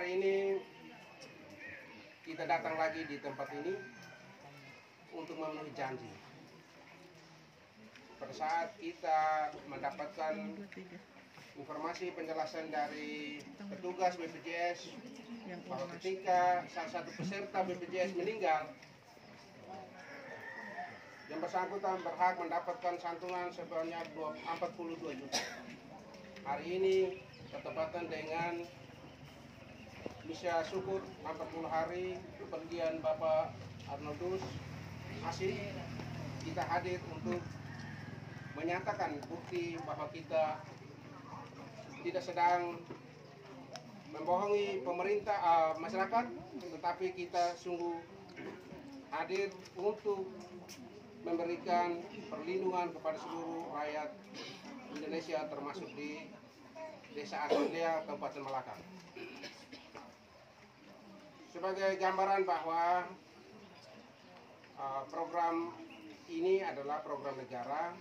hari ini kita datang lagi di tempat ini untuk memenuhi janji. Pada saat kita mendapatkan informasi penjelasan dari petugas BPJS bahwa ketika salah satu peserta BPJS meninggal, yang bersangkutan berhak mendapatkan santunan sebanyak 42 juta. Hari ini bertepatan dengan misa syukur 40 hari kepergian Bapak Arnoldus Asih, kita hadir untuk menyatakan bukti bahwa kita tidak sedang membohongi pemerintah masyarakat, tetapi kita sungguh hadir untuk memberikan perlindungan kepada seluruh rakyat Indonesia, termasuk di Desa Asalia, Kabupaten Malakang. Sebagai gambaran bahwa program ini adalah program negara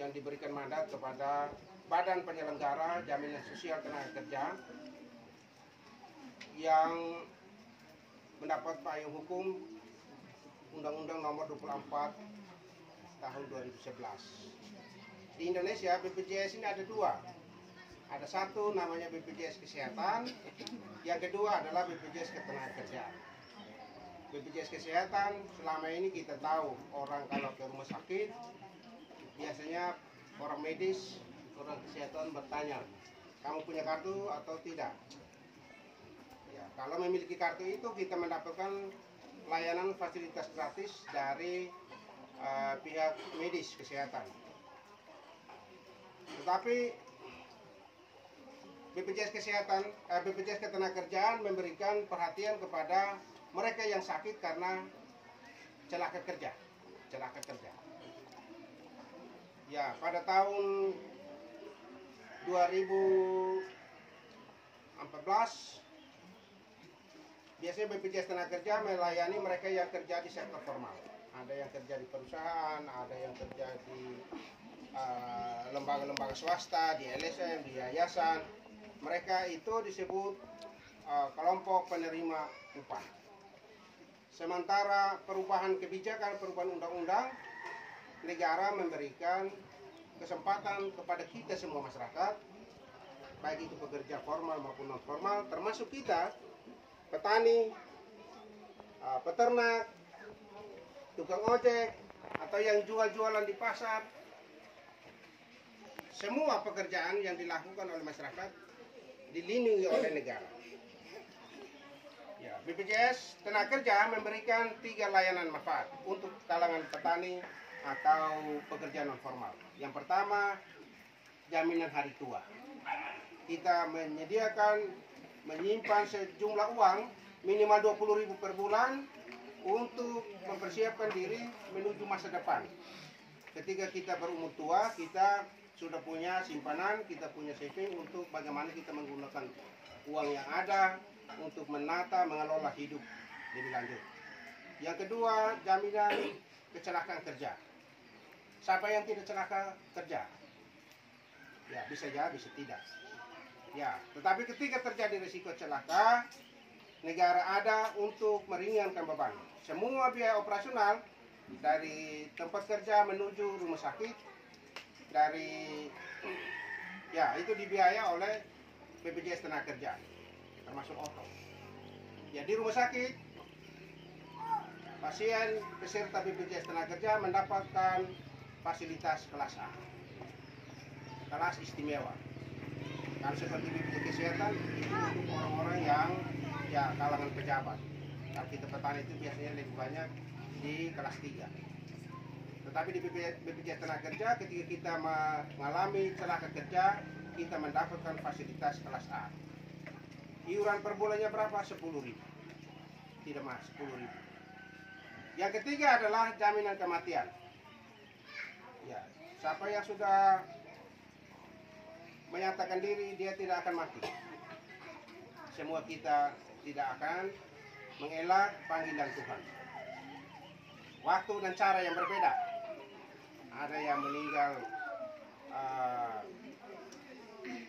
yang diberikan mandat kepada Badan Penyelenggara Jaminan Sosial Tenaga Kerja yang mendapat payung hukum Undang-Undang Nomor 24 tahun 2011. Di Indonesia BPJS ini ada dua. Ada satu namanya BPJS Kesehatan, yang kedua adalah BPJS Ketenagakerjaan. BPJS Kesehatan selama ini kita tahu orang kalau ke rumah sakit biasanya orang medis, orang kesehatan bertanya, kamu punya kartu atau tidak? Ya, kalau memiliki kartu itu kita mendapatkan layanan fasilitas gratis dari pihak medis kesehatan. Tetapi BPJS Kesehatan, BPJS Ketenagakerjaan memberikan perhatian kepada mereka yang sakit karena celaka kerja. Ya, pada tahun 2014 biasanya BPJS Tenagakerja melayani mereka yang kerja di sektor formal. Ada yang kerja di perusahaan, ada yang kerja di lembaga-lembaga swasta, di LSM, di yayasan. Mereka itu disebut kelompok penerima upah. Sementara perubahan kebijakan, perubahan undang-undang, negara memberikan kesempatan kepada kita semua masyarakat, baik itu pekerja formal maupun non formal, termasuk kita, petani, peternak, tukang ojek, atau yang jual-jualan di pasar. Semua pekerjaan yang dilakukan oleh masyarakat dilindungi oleh negara. Ya, BPJS Tenagakerja memberikan 3 layanan manfaat untuk kalangan petani atau pekerja non formal. Yang pertama, jaminan hari tua. Kita menyimpan sejumlah uang minimal 20.000 per bulan untuk mempersiapkan diri menuju masa depan. Ketika kita berumur tua, kita sudah punya simpanan, kita punya saving untuk bagaimana kita menggunakan uang yang ada untuk menata, mengelola hidup lebih lanjut. Yang kedua, jaminan kecelakaan kerja. Siapa yang tidak celaka kerja? Ya, bisa ya, bisa tidak. Ya, tetapi ketika terjadi risiko celaka, negara ada untuk meringankan beban. Semua biaya operasional dari tempat kerja menuju rumah sakit, dari ya itu dibiayai oleh BPJS Tenagakerjaan, termasuk OTO. Ya, di rumah sakit pasien peserta BPJS Tenagakerja mendapatkan fasilitas kelas A, kelas istimewa. Kalau seperti BPJS Kesehatan itu untuk orang-orang yang ya kalangan pejabat. Kalau kita petani itu biasanya lebih banyak di kelas 3. Tetapi di BPJS Tenagakerja ketika kita mengalami celaka kerja, kita mendapatkan fasilitas kelas A. Iuran per bulannya berapa? 10.000. Tidak mas, 10.000. Yang ketiga adalah jaminan kematian. Ya, siapa yang sudah menyatakan diri dia tidak akan mati. Semua kita tidak akan mengelak panggilan Tuhan. Waktu dan cara yang berbeda. Ada yang meninggal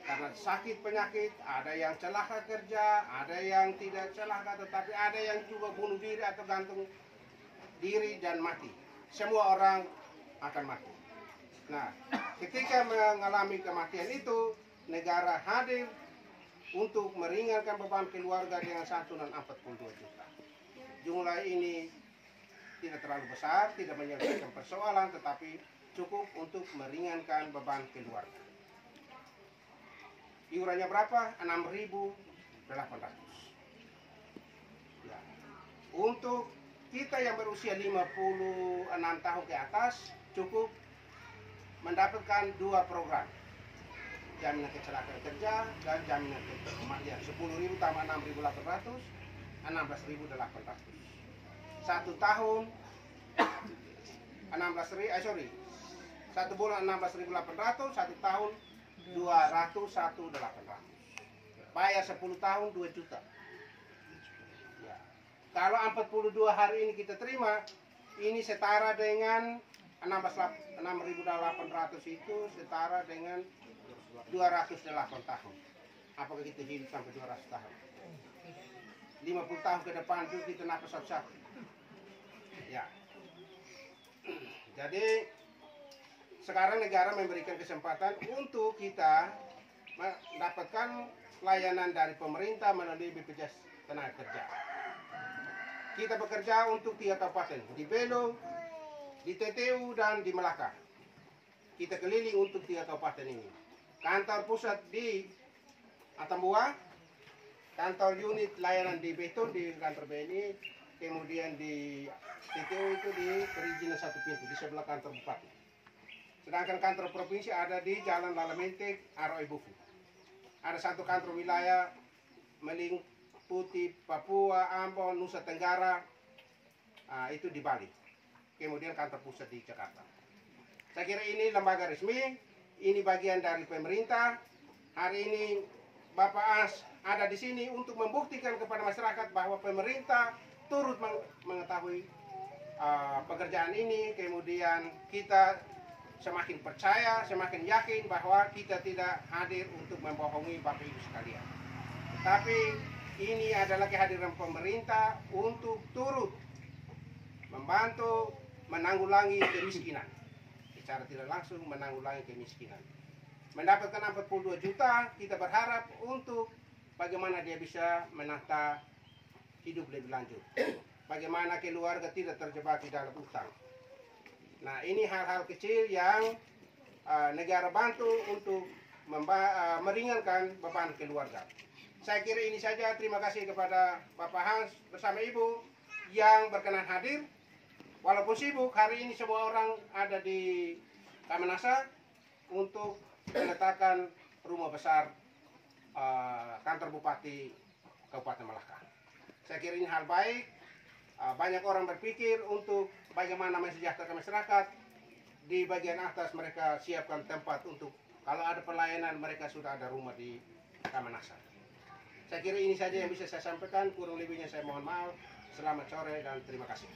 karena sakit penyakit, ada yang celaka kerja, ada yang tidak celaka, tetapi ada yang juga bunuh diri atau gantung diri dan mati. Semua orang akan mati. Nah, ketika mengalami kematian itu, negara hadir untuk meringankan beban keluarga dengan santunan 42 juta. Jumlah ini tidak terlalu besar, tidak menyelesaikan persoalan, tetapi cukup untuk meringankan beban keluarga. Iurannya berapa? 6.800. Ya. Untuk kita yang berusia 56 tahun ke atas, cukup mendapatkan 2 program. Jaminan kecelakaan kerja dan jaminan kematian. 10.000 tambah 6.800, 16.800. 1 tahun 1 bulan 16.800, 1 tahun 201.800. Bayar 10 tahun 2 juta. Ya. Kalau 42 hari ini kita terima, ini setara dengan 16.800 itu setara dengan 208 tahun. Apakah kita hidup sampai 200 tahun? 50 tahun ke depan itu kita nafas satu-satu. Ya. Jadi sekarang negara memberikan kesempatan untuk kita mendapatkan layanan dari pemerintah melalui BPJS Tenaga Kerja. Kita bekerja untuk 3 kabupaten, di Belo, di TTU, dan di Melaka. Kita keliling untuk 3 kabupaten ini. Kantor pusat di Atambua, kantor unit layanan di Beton di kantor BNI, kemudian di TTU itu di perizinan 1 pintu di sebelah kantor bupati. Sedangkan kantor provinsi ada di Jalan Lalamentek, Aroi Buku. Ada 1 kantor wilayah meliputi Papua, Ambon, Nusa Tenggara, itu di Bali. Kemudian kantor pusat di Jakarta. Saya kira ini lembaga resmi, ini bagian dari pemerintah. Hari ini Bapak As ada di sini untuk membuktikan kepada masyarakat bahwa pemerintah turut mengetahui pekerjaan ini. Kemudian kita semakin percaya, semakin yakin bahwa kita tidak hadir untuk membohongi Bapak Ibu sekalian. Tapi ini adalah kehadiran pemerintah untuk turut membantu menanggulangi kemiskinan. Secara tidak langsung menanggulangi kemiskinan. Mendapatkan 42 juta, kita berharap untuk bagaimana dia bisa menata hidup lebih lanjut. Bagaimana keluarga tidak terjebak di dalam utang. Nah, ini hal-hal kecil yang negara bantu untuk meringankan beban keluarga. Saya kira ini saja. Terima kasih kepada Bapak Hans bersama Ibu yang berkenan hadir. Walaupun sibuk, hari ini semua orang ada di Kamanasa untuk meletakkan rumah besar kantor Bupati Kabupaten Melaka. Saya kira ini hal baik. Banyak orang berpikir untuk bagaimana mensejahterakan masyarakat. Di bagian atas mereka siapkan tempat untuk kalau ada pelayanan mereka sudah ada rumah di Kamanasa. Saya kira ini saja yang bisa saya sampaikan. Kurang lebihnya saya mohon maaf. Selamat sore dan terima kasih.